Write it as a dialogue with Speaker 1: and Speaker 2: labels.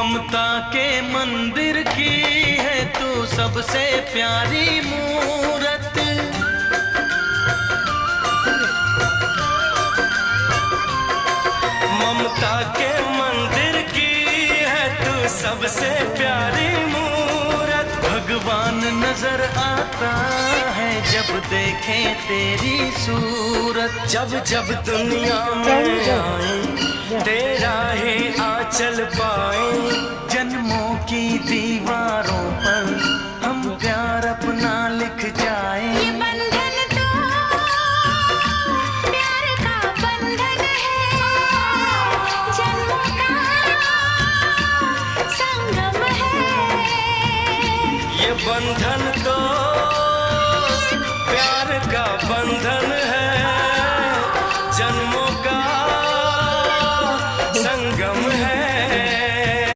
Speaker 1: ममता के मंदिर की है तू सबसे प्यारी मूरत। ममता के मंदिर की है तू सबसे प्यारी मूरत। भगवान नजर आता है जब देखे तेरी सूरत। जब जब दुनिया में आए तेरा ही आंचल पाए। जन्मों की दीवारों पर हम प्यार अपना लिख जाए।
Speaker 2: ये बंधन तो प्यार का बंधन है, जन्मों का संगम है।
Speaker 1: ये बंधन तो